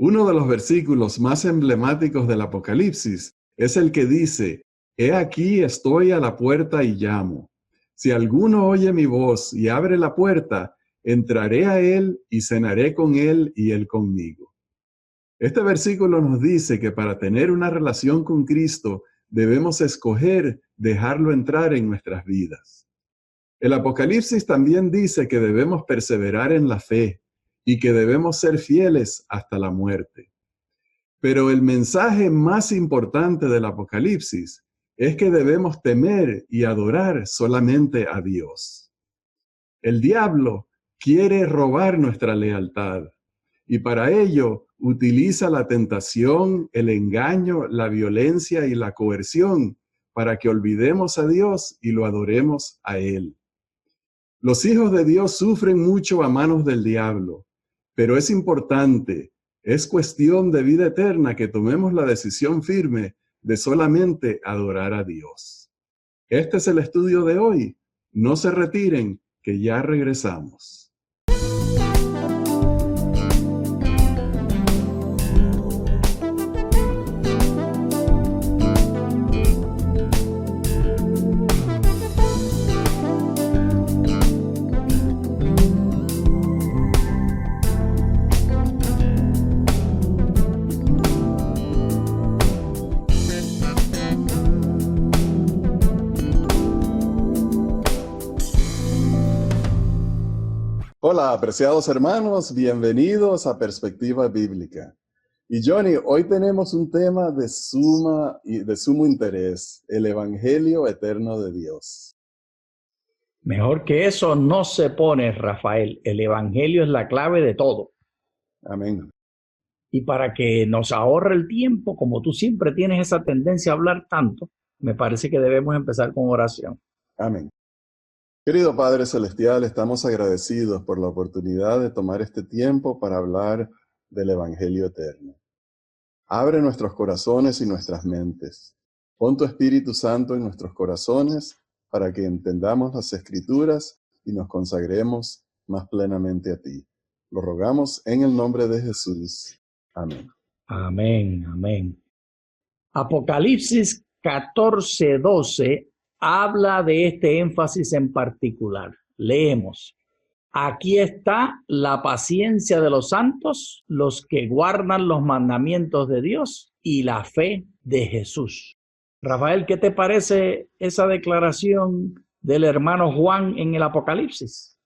Uno de los versículos más emblemáticos del Apocalipsis es el que dice: «He aquí estoy a la puerta y llamo. Si alguno oye mi voz y abre la puerta, entraré a él y cenaré con él y él conmigo». Este versículo nos dice que para tener una relación con Cristo debemos escoger dejarlo entrar en nuestras vidas. El Apocalipsis también dice que debemos perseverar en la fe y que debemos ser fieles hasta la muerte. Pero el mensaje más importante del Apocalipsis es que debemos temer y adorar solamente a Dios. El diablo quiere robar nuestra lealtad y para ello utiliza la tentación, el engaño, la violencia y la coerción para que olvidemos a Dios y lo adoremos a Él. Los hijos de Dios sufren mucho a manos del diablo, pero es importante, es cuestión de vida eterna que tomemos la decisión firme de solamente adorar a Dios. Este es el estudio de hoy. No se retiren, que ya regresamos. Hola, apreciados hermanos, bienvenidos a Perspectiva Bíblica. Y Johnny, hoy tenemos un tema de sumo interés, el Evangelio eterno de Dios. Mejor que eso no se pone, Rafael. El Evangelio es la clave de todo. Amén. Y para que nos ahorre el tiempo, como tú siempre tienes esa tendencia a hablar tanto, me parece que debemos empezar con oración. Amén. Querido Padre Celestial, estamos agradecidos por la oportunidad de tomar este tiempo para hablar del Evangelio eterno. Abre nuestros corazones y nuestras mentes. Pon tu Espíritu Santo en nuestros corazones para que entendamos las Escrituras y nos consagremos más plenamente a ti. Lo rogamos en el nombre de Jesús. Amén. Amén, amén. Apocalipsis 14:12 habla de este énfasis en particular. Leemos: aquí está la paciencia de los santos, los que guardan los mandamientos de Dios y la fe de Jesús. Rafael, ¿qué te parece esa declaración del hermano Juan en el Apocalipsis?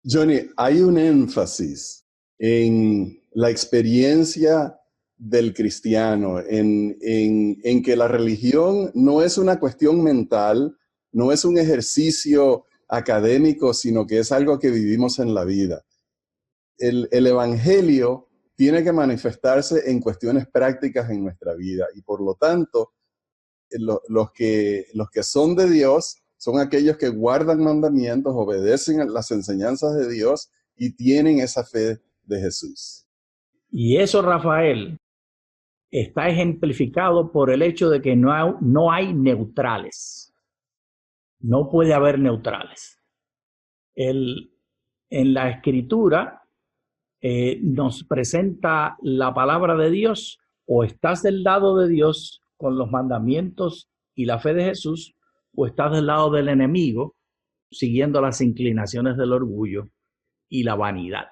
Johnny, hay un énfasis en la experiencia del cristiano, en que la religión no es una cuestión mental, no es un ejercicio académico, sino que es algo que vivimos en la vida. El Evangelio tiene que manifestarse en cuestiones prácticas en nuestra vida y por lo tanto los que son de Dios son aquellos que guardan mandamientos, obedecen las enseñanzas de Dios y tienen esa fe de Jesús. Y eso, Rafael, está ejemplificado por el hecho de que no hay neutrales. No puede haber neutrales. En la Escritura nos presenta la palabra de Dios: o estás del lado de Dios con los mandamientos y la fe de Jesús, o estás del lado del enemigo siguiendo las inclinaciones del orgullo y la vanidad.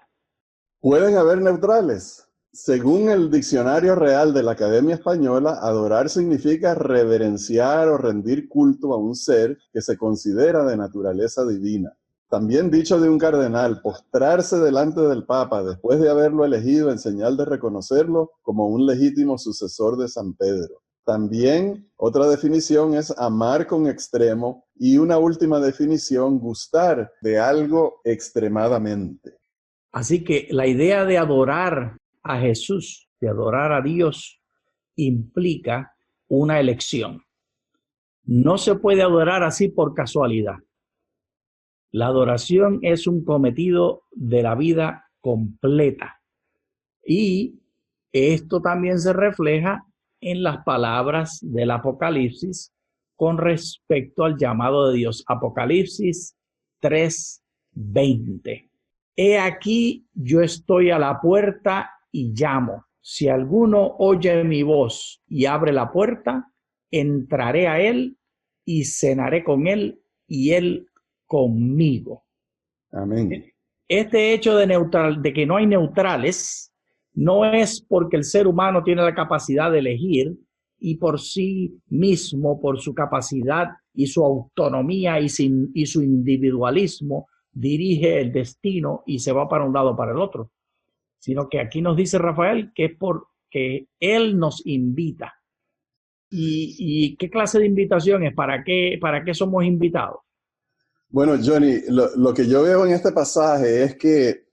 ¿Pueden haber neutrales? Según el Diccionario Real de la Academia Española, adorar significa reverenciar o rendir culto a un ser que se considera de naturaleza divina. También dicho de un cardenal, postrarse delante del Papa después de haberlo elegido en señal de reconocerlo como un legítimo sucesor de San Pedro. También otra definición es amar con extremo y una última definición, gustar de algo extremadamente. Así que la idea de adorar a Jesús, de adorar a Dios, implica una elección. No se puede adorar así por casualidad. La adoración es un cometido de la vida completa. Y esto también se refleja en las palabras del Apocalipsis con respecto al llamado de Dios. Apocalipsis 3:20. He aquí, yo estoy a la puerta y llamo. si alguno oye mi voz y abre la puerta, entraré a él y cenaré con él y él conmigo. Amén. Este hecho de que no hay neutrales no es porque el ser humano tiene la capacidad de elegir y por sí mismo, por su capacidad y su autonomía y su individualismo, dirige el destino y se va para un lado o para el otro, sino que aquí nos dice Rafael que es porque Él nos invita. ¿Y qué clase de invitación es? ¿Para qué somos invitados? Bueno, Johnny, lo que yo veo en este pasaje es que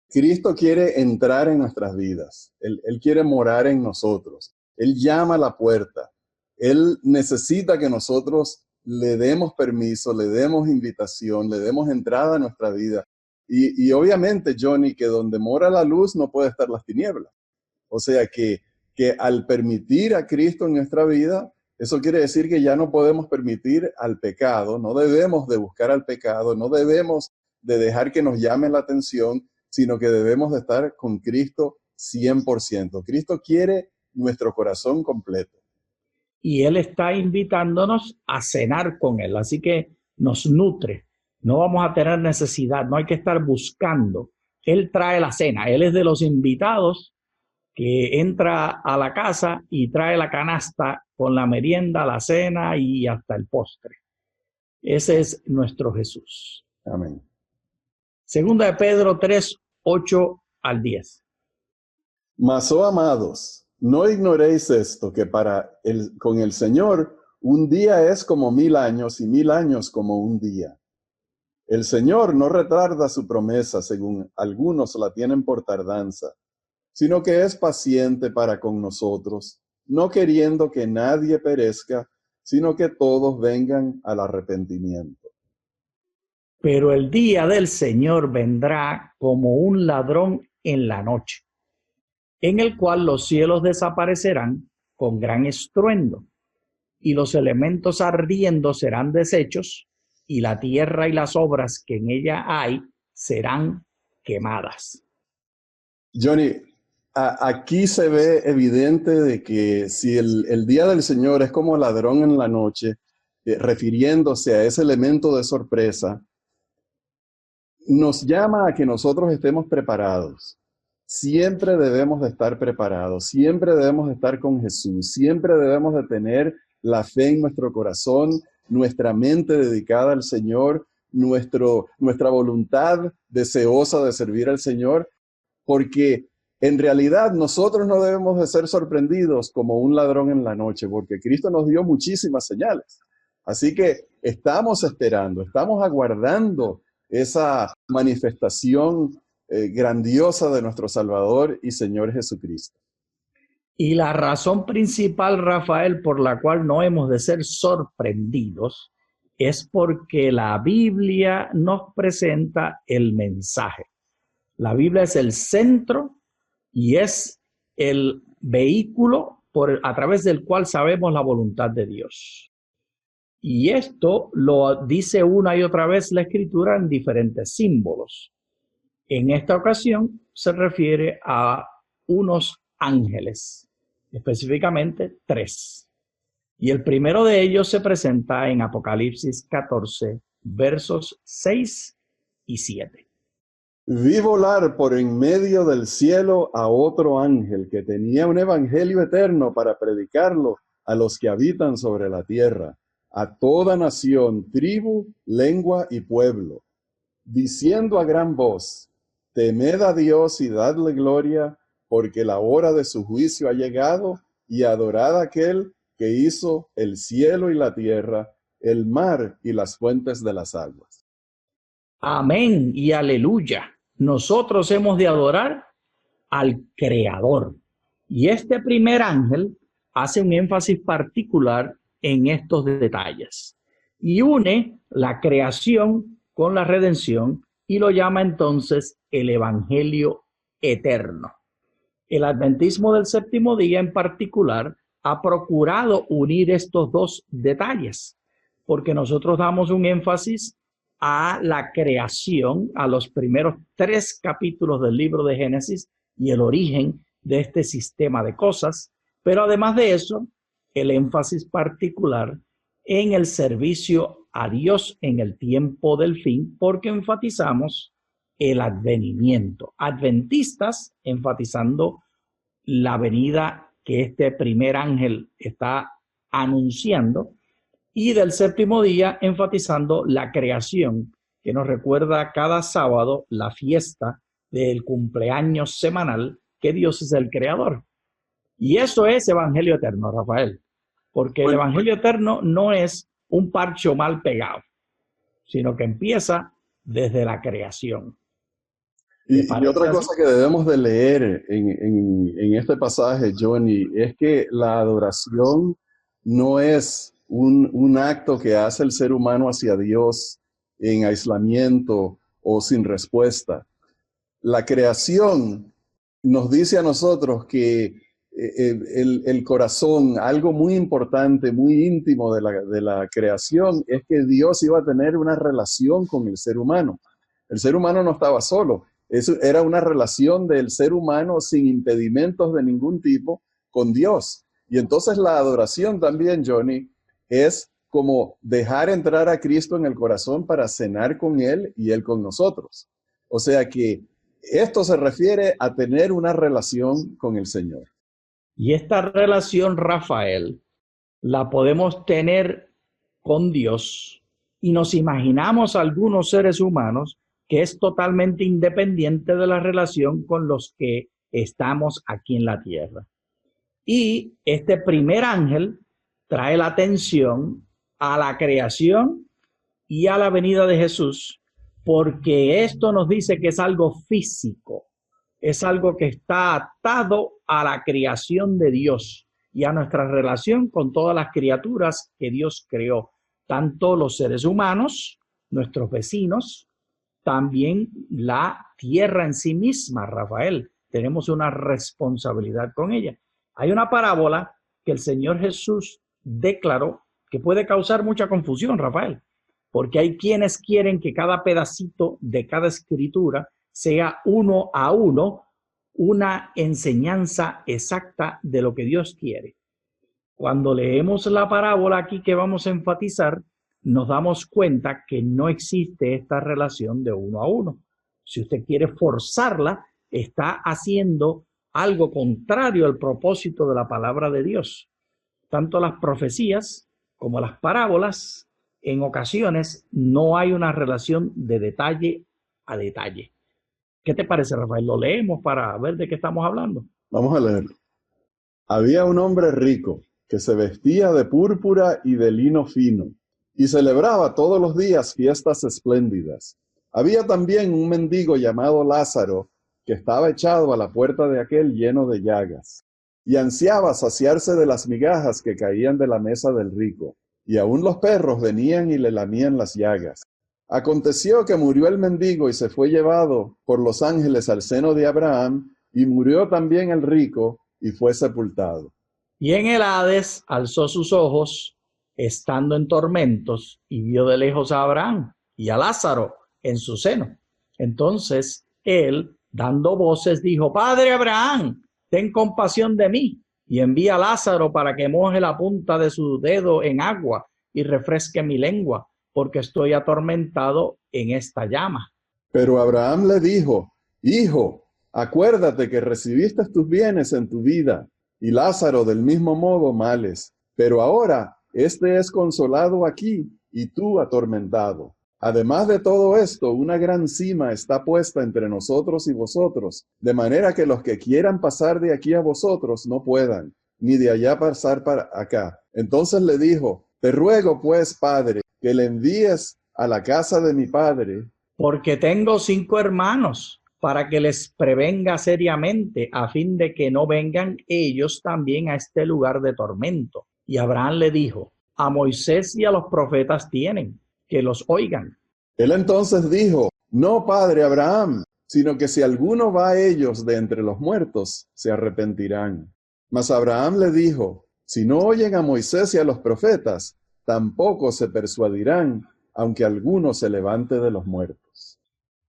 Cristo quiere entrar en nuestras vidas. Él quiere morar en nosotros. Él llama a la puerta. Él necesita que nosotros le demos permiso, le demos invitación, le demos entrada a nuestra vida. Y obviamente, Johnny, que donde mora la luz no puede estar las tinieblas. O sea que al permitir a Cristo en nuestra vida, eso quiere decir que ya no podemos permitir al pecado, no debemos de buscar al pecado, no debemos de dejar que nos llame la atención, sino que debemos de estar con Cristo 100%. Cristo quiere nuestro corazón completo. Y Él está invitándonos a cenar con Él, así que nos nutre. No vamos a tener necesidad, no hay que estar buscando. Él trae la cena, Él es de los invitados que entra a la casa y trae la canasta con la merienda, la cena y hasta el postre. Ese es nuestro Jesús. Amén. Segunda de Pedro 3, 8 al 10. Mas, oh amados, no ignoréis esto, que con el Señor un día es como 1000 años y 1000 años como un día. El Señor no retarda su promesa, según algunos la tienen por tardanza, sino que es paciente para con nosotros, no queriendo que nadie perezca, sino que todos vengan al arrepentimiento. Pero el día del Señor vendrá como un ladrón en la noche, en el cual los cielos desaparecerán con gran estruendo, y los elementos ardiendo serán deshechos, y la tierra y las obras que en ella hay serán quemadas. Johnny, aquí se ve evidente de que si el día del Señor es como ladrón en la noche, refiriéndose a ese elemento de sorpresa, nos llama a que nosotros estemos preparados. Siempre debemos de estar preparados, siempre debemos de estar con Jesús, siempre debemos de tener la fe en nuestro corazón, nuestra mente dedicada al Señor, nuestra voluntad deseosa de servir al Señor, porque en realidad nosotros no debemos de ser sorprendidos como un ladrón en la noche, porque Cristo nos dio muchísimas señales. Así que estamos esperando, estamos aguardando esa manifestación grandiosa de nuestro Salvador y Señor Jesucristo. Y la razón principal, Rafael, por la cual no hemos de ser sorprendidos es porque la Biblia nos presenta el mensaje. La Biblia es el centro y es el vehículo a través del cual sabemos la voluntad de Dios. Y esto lo dice una y otra vez la Escritura en diferentes símbolos. En esta ocasión se refiere a unos ángeles, específicamente 3. Y el primero de ellos se presenta en Apocalipsis 14, versos 6 y 7. Vi volar por en medio del cielo a otro ángel que tenía un evangelio eterno para predicarlo a los que habitan sobre la tierra, a toda nación, tribu, lengua y pueblo, diciendo a gran voz: temed a Dios y dadle gloria, porque la hora de su juicio ha llegado, y adorad a aquel que hizo el cielo y la tierra, el mar y las fuentes de las aguas. Amén y aleluya. Nosotros hemos de adorar al Creador. Y este primer ángel hace un énfasis particular en estos detalles y une la creación con la redención y lo llama entonces el Evangelio eterno. El adventismo del séptimo día en particular ha procurado unir estos dos detalles, porque nosotros damos un énfasis a la creación, a los primeros 3 capítulos del libro de Génesis y el origen de este sistema de cosas, pero además de eso, el énfasis particular en el servicio a Dios en el tiempo del fin, porque enfatizamos el advenimiento. Adventistas enfatizando la venida que este primer ángel está anunciando, y del séptimo día enfatizando la creación, que nos recuerda cada sábado la fiesta del cumpleaños semanal, que Dios es el creador. Y eso es evangelio eterno, Rafael, porque el evangelio eterno no es un parcho mal pegado, sino que empieza desde la creación. Y otra cosa que debemos de leer en este pasaje, Johnny, es que la adoración no es un acto que hace el ser humano hacia Dios en aislamiento o sin respuesta. La creación nos dice a nosotros que el corazón, algo muy importante, muy íntimo de la creación, es que Dios iba a tener una relación con el ser humano. El ser humano no estaba solo. Eso era una relación del ser humano sin impedimentos de ningún tipo con Dios. Y entonces la adoración también, Johnny, es como dejar entrar a Cristo en el corazón para cenar con Él y Él con nosotros. O sea que esto se refiere a tener una relación con el Señor. Y esta relación, Rafael, la podemos tener con Dios y nos imaginamos algunos seres humanos que es totalmente independiente de la relación con los que estamos aquí en la tierra. Y este primer ángel trae la atención a la creación y a la venida de Jesús, porque esto nos dice que es algo físico, es algo que está atado a la creación de Dios y a nuestra relación con todas las criaturas que Dios creó, tanto los seres humanos, nuestros vecinos, también la tierra en sí misma, Rafael. Tenemos una responsabilidad con ella. Hay una parábola que el Señor Jesús declaró que puede causar mucha confusión, Rafael, porque hay quienes quieren que cada pedacito de cada escritura sea uno a uno una enseñanza exacta de lo que Dios quiere. Cuando leemos la parábola aquí que vamos a enfatizar, nos damos cuenta que no existe esta relación de uno a uno. Si usted quiere forzarla, está haciendo algo contrario al propósito de la palabra de Dios. Tanto las profecías como las parábolas, en ocasiones no hay una relación de detalle a detalle. ¿Qué te parece, Rafael? Lo leemos para ver de qué estamos hablando. Vamos a leerlo. Había un hombre rico que se vestía de púrpura y de lino fino y celebraba todos los días fiestas espléndidas. Había también un mendigo llamado Lázaro que estaba echado a la puerta de aquel lleno de llagas y ansiaba saciarse de las migajas que caían de la mesa del rico, y aún los perros venían y le lamían las llagas. Aconteció que murió el mendigo y se fue llevado por los ángeles al seno de Abraham, y murió también el rico y fue sepultado. Y en el Hades alzó sus ojos, estando en tormentos, y vio de lejos a Abraham y a Lázaro en su seno. Entonces él, dando voces, dijo: Padre Abraham, ten compasión de mí, y envía a Lázaro para que moje la punta de su dedo en agua y refresque mi lengua, porque estoy atormentado en esta llama. Pero Abraham le dijo: Hijo, acuérdate que recibiste tus bienes en tu vida, y Lázaro del mismo modo males. Pero ahora este es consolado aquí, y tú atormentado. Además de todo esto, una gran sima está puesta entre nosotros y vosotros, de manera que los que quieran pasar de aquí a vosotros no puedan, ni de allá pasar para acá. Entonces le dijo: Te ruego pues, Padre, que le envíes a la casa de mi padre, porque tengo 5 hermanos, para que les prevenga seriamente, a fin de que no vengan ellos también a este lugar de tormento. Y Abraham le dijo: A Moisés y a los profetas tienen, que los oigan. Él entonces dijo: No, padre Abraham, sino que si alguno va a ellos de entre los muertos, se arrepentirán. Mas Abraham le dijo: Si no oyen a Moisés y a los profetas, tampoco se persuadirán, aunque alguno se levante de los muertos.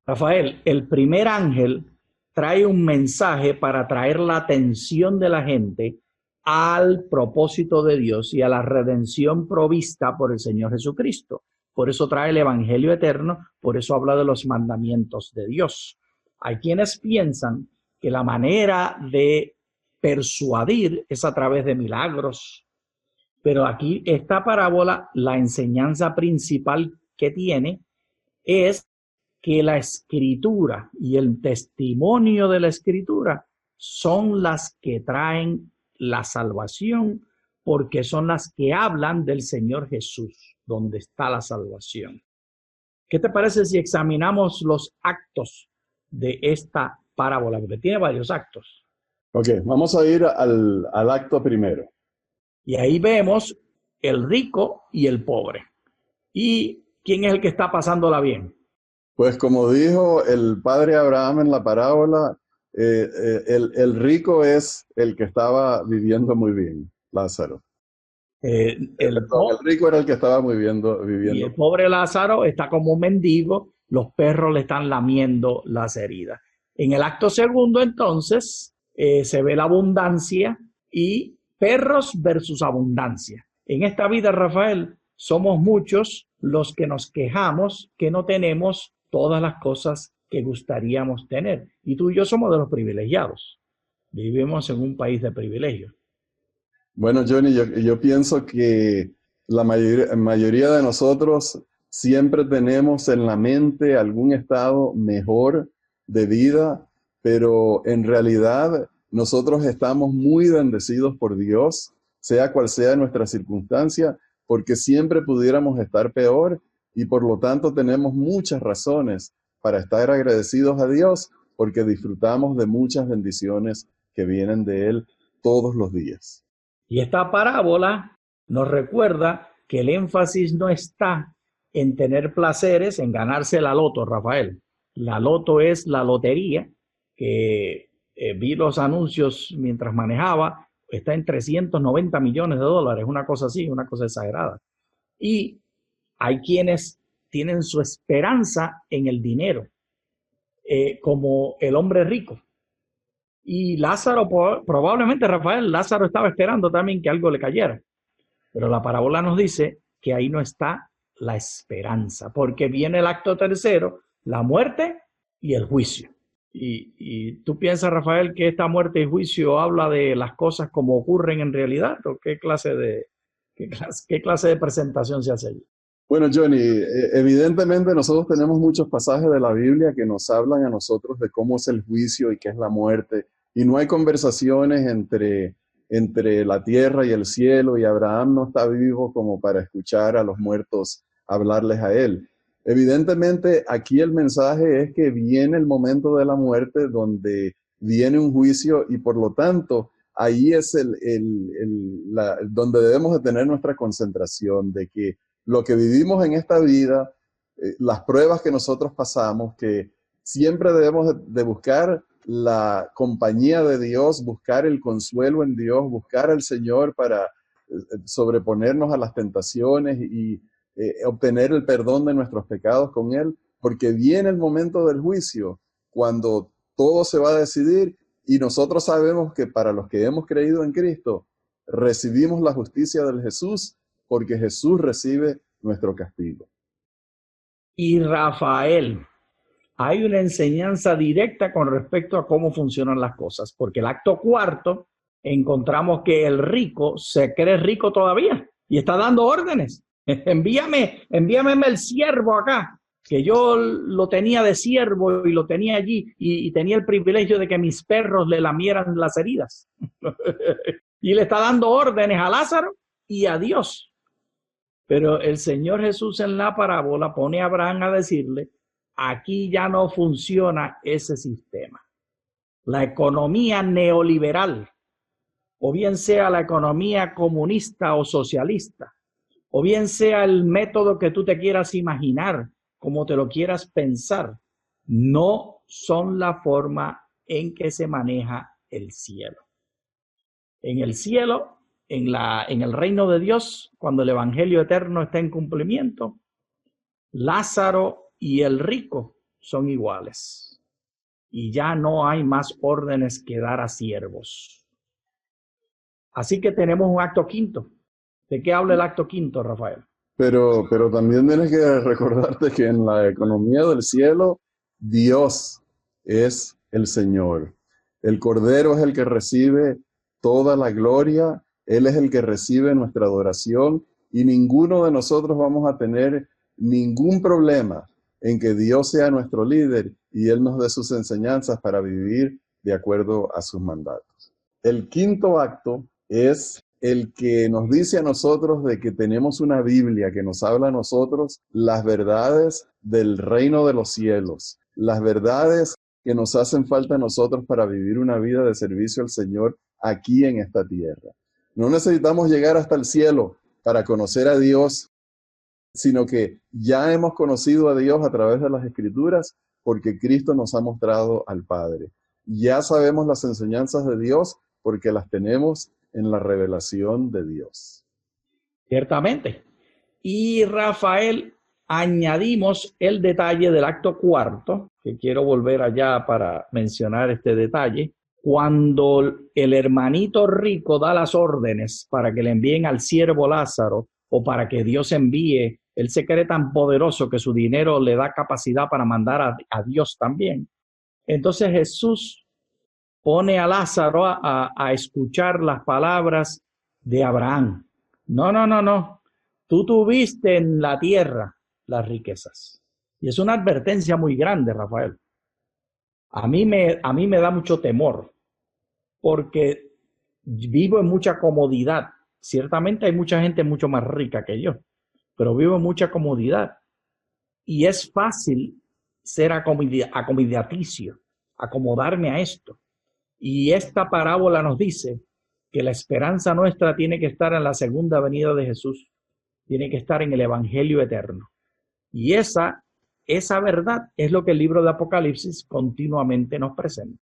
Rafael, el primer ángel trae un mensaje para atraer la atención de la gente al propósito de Dios y a la redención provista por el Señor Jesucristo. Por eso trae el Evangelio eterno, por eso habla de los mandamientos de Dios. Hay quienes piensan que la manera de persuadir es a través de milagros, pero aquí esta parábola, la enseñanza principal que tiene es que la escritura y el testimonio de la escritura son las que traen la salvación, porque son las que hablan del Señor Jesús, donde está la salvación. ¿Qué te parece si examinamos los actos de esta parábola? Porque tiene varios actos. Ok, vamos a ir al acto primero. Y ahí vemos el rico y el pobre. ¿Y quién es el que está pasándola bien? Pues como dijo el padre Abraham en la parábola, el rico es el que estaba viviendo muy bien, Lázaro. El rico era el que estaba viviendo. Y el pobre Lázaro está como un mendigo, los perros le están lamiendo las heridas. En el acto segundo, entonces, se ve la abundancia y perros versus abundancia. En esta vida, Rafael, somos muchos los que nos quejamos que no tenemos todas las cosas que gustaríamos tener. Y tú y yo somos de los privilegiados. Vivimos en un país de privilegios. Bueno, Johnny, yo pienso que la mayoría de nosotros siempre tenemos en la mente algún estado mejor de vida, pero en realidad nosotros estamos muy bendecidos por Dios, sea cual sea nuestra circunstancia, porque siempre pudiéramos estar peor y por lo tanto tenemos muchas razones para estar agradecidos a Dios, porque disfrutamos de muchas bendiciones que vienen de Él todos los días. Y esta parábola nos recuerda que el énfasis no está en tener placeres, en ganarse la loto, Rafael. La loto es la lotería, que vi los anuncios mientras manejaba, está en 390 millones de dólares, una cosa así, una cosa exagerada. Y hay quienes tienen su esperanza en el dinero, como el hombre rico. Y Lázaro, probablemente Rafael, Lázaro estaba esperando también que algo le cayera. Pero la parábola nos dice que ahí no está la esperanza, porque viene el acto tercero, la muerte y el juicio. ¿Y tú piensas, Rafael, que esta muerte y juicio habla de las cosas como ocurren en realidad? ¿O qué clase de presentación se hace allí? Bueno, Johnny, evidentemente nosotros tenemos muchos pasajes de la Biblia que nos hablan a nosotros de cómo es el juicio y qué es la muerte. Y no hay conversaciones entre la tierra y el cielo, y Abraham no está vivo como para escuchar a los muertos hablarles a él. Evidentemente, aquí el mensaje es que viene el momento de la muerte donde viene un juicio y por lo tanto ahí es donde debemos de tener nuestra concentración de que lo que vivimos en esta vida, las pruebas que nosotros pasamos, que siempre debemos de buscar la compañía de Dios, buscar el consuelo en Dios, buscar al Señor para sobreponernos a las tentaciones y obtener el perdón de nuestros pecados con Él, porque viene el momento del juicio, cuando todo se va a decidir y nosotros sabemos que para los que hemos creído en Cristo, recibimos la justicia del Jesús, porque Jesús recibe nuestro castigo. Y Rafael, hay una enseñanza directa con respecto a cómo funcionan las cosas, porque el acto cuarto encontramos que el rico se cree rico todavía y está dando órdenes. Envíame el siervo acá, que yo lo tenía de siervo y lo tenía allí y tenía el privilegio de que mis perros le lamieran las heridas. Y le está dando órdenes a Lázaro y a Dios. Pero el Señor Jesús en la parábola pone a Abraham a decirle, aquí ya no funciona ese sistema. La economía neoliberal, o bien sea la economía comunista o socialista, o bien sea el método que tú te quieras imaginar, como te lo quieras pensar, no son la forma en que se maneja el cielo. En el cielo, en el reino de Dios, cuando el evangelio eterno está en cumplimiento, Lázaro y el rico son iguales. y ya no hay más órdenes que dar a siervos. Así que tenemos un acto quinto. ¿De qué habla el acto quinto, Rafael? Pero también tienes que recordarte que en la economía del cielo, Dios es el Señor. El Cordero es el que recibe toda la gloria, Él es el que recibe nuestra adoración y ninguno de nosotros vamos a tener ningún problema en que Dios sea nuestro líder y Él nos dé sus enseñanzas para vivir de acuerdo a sus mandatos. El quinto acto es el que nos dice a nosotros de que tenemos una Biblia que nos habla a nosotros las verdades del reino de los cielos, las verdades que nos hacen falta a nosotros para vivir una vida de servicio al Señor aquí en esta tierra. No necesitamos llegar hasta el cielo para conocer a Dios, sino que ya hemos conocido a Dios a través de las Escrituras porque Cristo nos ha mostrado al Padre. Ya sabemos las enseñanzas de Dios porque las tenemos en la revelación de Dios. Ciertamente. Y Rafael, añadimos el detalle del acto cuarto, que quiero volver allá para mencionar este detalle. Cuando el hermanito rico da las órdenes para que le envíen al siervo Lázaro o para que Dios envíe, él se cree tan poderoso que su dinero le da capacidad para mandar a Dios también. Entonces Jesús pone a Lázaro a escuchar las palabras de Abraham. No. Tú tuviste en la tierra las riquezas. Y es una advertencia muy grande, Rafael. A mí me da mucho temor porque vivo en mucha comodidad. Ciertamente hay mucha gente mucho más rica que yo, pero vivo en mucha comodidad. Y es fácil ser acomodaticio, acomodarme a esto. Y esta parábola nos dice que la esperanza nuestra tiene que estar en la segunda venida de Jesús, tiene que estar en el Evangelio eterno. Y esa verdad es lo que el libro de Apocalipsis continuamente nos presenta.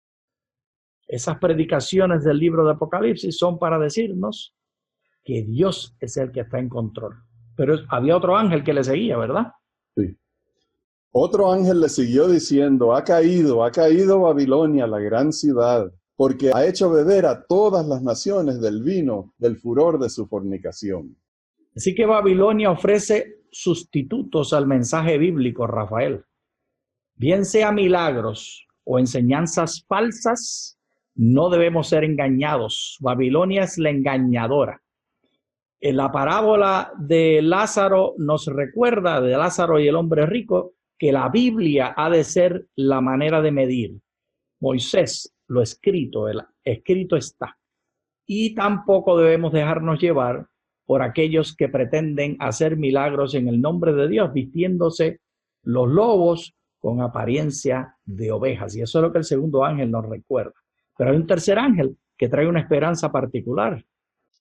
Esas predicaciones del libro de Apocalipsis son para decirnos que Dios es el que está en control. Pero había otro ángel que le seguía, ¿verdad? Sí. Otro ángel le siguió diciendo, ha caído Babilonia, la gran ciudad, porque ha hecho beber a todas las naciones del vino del furor de su fornicación. Así que Babilonia ofrece sustitutos al mensaje bíblico, Rafael. Bien sea milagros o enseñanzas falsas, no debemos ser engañados. Babilonia es la engañadora. En la parábola de Lázaro nos recuerda, de Lázaro y el hombre rico, que la Biblia ha de ser la manera de medir. Moisés, lo escrito, el escrito está. Y tampoco debemos dejarnos llevar por aquellos que pretenden hacer milagros en el nombre de Dios, vistiéndose los lobos con apariencia de ovejas. Y eso es lo que el segundo ángel nos recuerda. Pero hay un tercer ángel que trae una esperanza particular.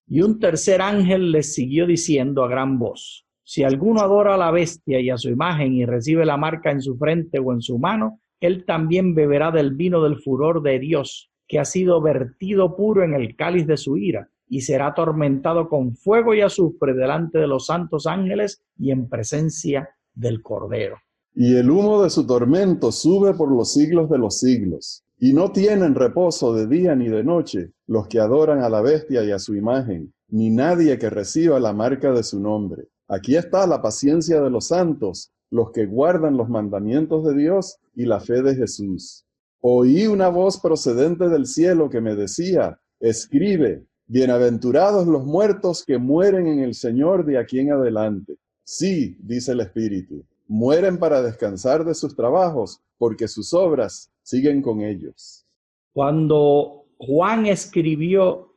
Y un tercer ángel les siguió diciendo a gran voz, si alguno adora a la bestia y a su imagen y recibe la marca en su frente o en su mano, él también beberá del vino del furor de Dios, que ha sido vertido puro en el cáliz de su ira, y será atormentado con fuego y azufre delante de los santos ángeles y en presencia del Cordero. Y el humo de su tormento sube por los siglos de los siglos. Y no tienen reposo de día ni de noche los que adoran a la bestia y a su imagen, ni nadie que reciba la marca de su nombre. Aquí está la paciencia de los santos, los que guardan los mandamientos de Dios y la fe de Jesús. Oí una voz procedente del cielo que me decía, escribe, bienaventurados los muertos que mueren en el Señor de aquí en adelante. Sí, dice el Espíritu, mueren para descansar de sus trabajos, porque sus obras siguen con ellos. Cuando Juan escribió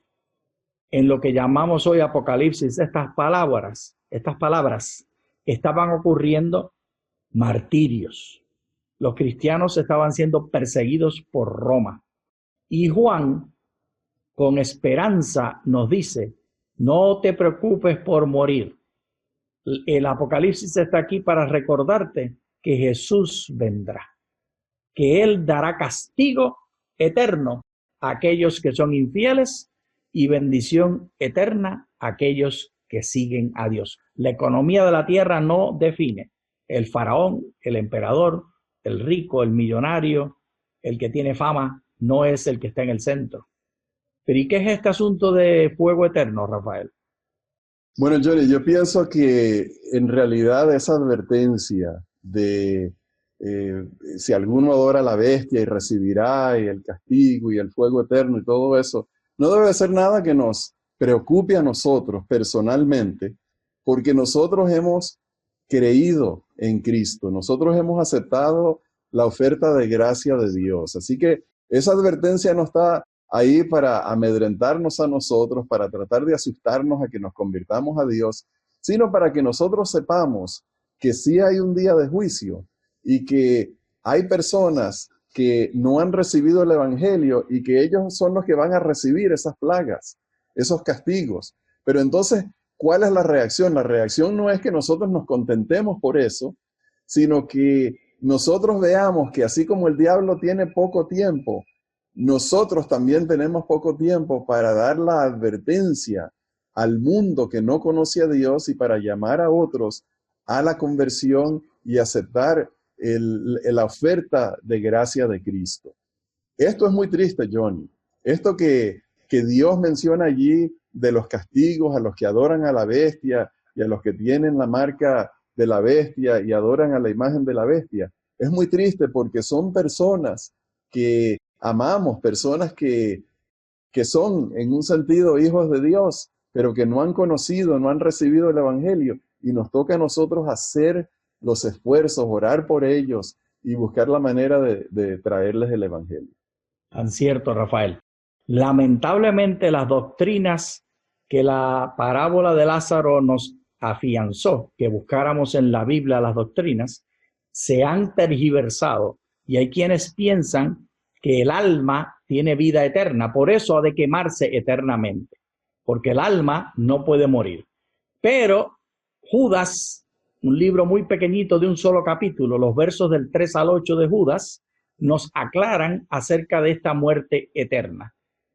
en lo que llamamos hoy Apocalipsis, estas palabras estaban ocurriendo martirios. Los cristianos estaban siendo perseguidos por Roma. Y Juan, con esperanza, nos dice, no te preocupes por morir. El Apocalipsis está aquí para recordarte que Jesús vendrá, que Él dará castigo eterno a aquellos que son infieles y bendición eterna a aquellos que siguen a Dios. La economía de la tierra no define el faraón, el emperador, el rico, el millonario, El que tiene fama no es el que está en el centro. Pero ¿y qué es este asunto de fuego eterno, Rafael? Bueno, Johnny, yo pienso que en realidad esa advertencia de si alguno adora a la bestia y recibirá y el castigo y el fuego eterno y todo eso, no debe ser nada que nos preocupe a nosotros personalmente, porque nosotros hemos creído en Cristo, nosotros hemos aceptado la oferta de gracia de Dios. Así que esa advertencia no está ahí para amedrentarnos a nosotros, para tratar de asustarnos a que nos convirtamos a Dios, sino para que nosotros sepamos que sí hay un día de juicio y que hay personas que no han recibido el Evangelio y que ellos son los que van a recibir esas plagas, esos castigos. Pero entonces, ¿cuál es la reacción? La reacción no es que nosotros nos contentemos por eso, sino que nosotros veamos que así como el diablo tiene poco tiempo, nosotros también tenemos poco tiempo para dar la advertencia al mundo que no conoce a Dios y para llamar a otros a la conversión y aceptar la oferta de gracia de Cristo. Esto es muy triste, Johnny. Esto que Dios menciona allí de los castigos a los que adoran a la bestia y a los que tienen la marca de la bestia y adoran a la imagen de la bestia, es muy triste porque son personas que amamos, personas que son en un sentido hijos de Dios, pero que no han conocido, no han recibido el Evangelio, y nos toca a nosotros hacer los esfuerzos, orar por ellos y buscar la manera de traerles el Evangelio. Tan cierto, Rafael. Lamentablemente las doctrinas que la parábola de Lázaro nos afianzó, que buscáramos en la Biblia las doctrinas, se han tergiversado y hay quienes piensan que el alma tiene vida eterna, por eso ha de quemarse eternamente, porque el alma no puede morir. Pero Judas, un libro muy pequeñito de un solo capítulo, los versos del 3 al 8 de Judas, nos aclaran acerca de esta muerte eterna.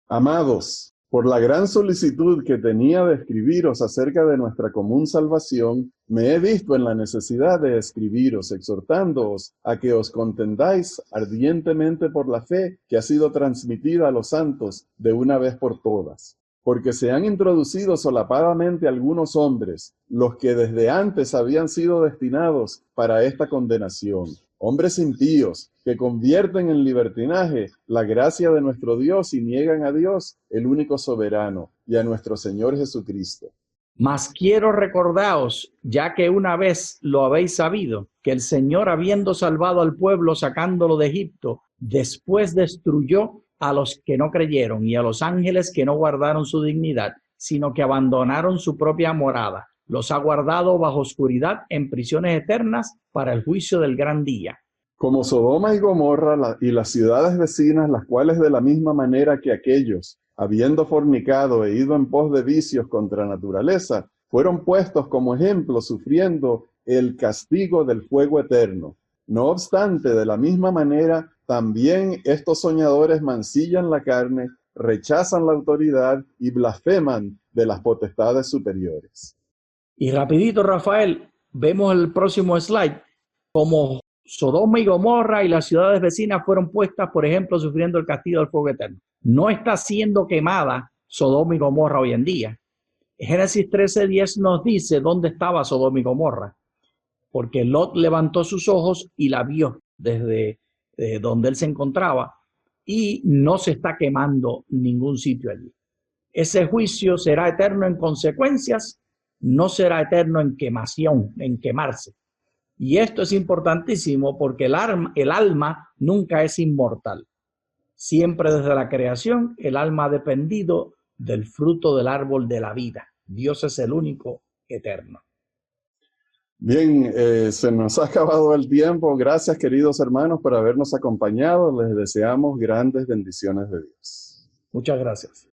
Amados, por la gran solicitud que tenía de escribiros acerca de nuestra común salvación, me he visto en la necesidad de escribiros, exhortándoos a que os contendáis ardientemente por la fe que ha sido transmitida a los santos de una vez por todas. Porque se han introducido solapadamente algunos hombres, los que desde antes habían sido destinados para esta condenación. Hombres impíos, que convierten en libertinaje la gracia de nuestro Dios y niegan a Dios, el único soberano, y a nuestro Señor Jesucristo. Mas quiero recordaos, ya que una vez lo habéis sabido, que el Señor, habiendo salvado al pueblo sacándolo de Egipto, después destruyó a los que no creyeron y a los ángeles que no guardaron su dignidad, sino que abandonaron su propia morada. Los ha guardado bajo oscuridad en prisiones eternas para el juicio del gran día. Como Sodoma y Gomorra y las ciudades vecinas, las cuales de la misma manera que aquellos, habiendo fornicado e ido en pos de vicios contra naturaleza, fueron puestos como ejemplo sufriendo el castigo del fuego eterno. No obstante, de la misma manera, también estos soñadores mancillan la carne, rechazan la autoridad y blasfeman de las potestades superiores. Y rapidito, Rafael, vemos el próximo slide, como Sodoma y Gomorra y las ciudades vecinas fueron puestas, por ejemplo, sufriendo el castigo del fuego eterno. No está siendo quemada Sodoma y Gomorra hoy en día. Génesis 13:10 nos dice dónde estaba Sodoma y Gomorra, porque Lot levantó sus ojos y la vio desde donde él se encontraba, y no se está quemando ningún sitio allí. Ese juicio será eterno en consecuencias, no será eterno en quemación, en quemarse. Y esto es importantísimo porque el alma nunca es inmortal. Siempre desde la creación el alma ha dependido del fruto del árbol de la vida. Dios es el único eterno. Bien, se nos ha acabado el tiempo. Gracias, queridos hermanos, por habernos acompañado. Les deseamos grandes bendiciones de Dios. Muchas gracias.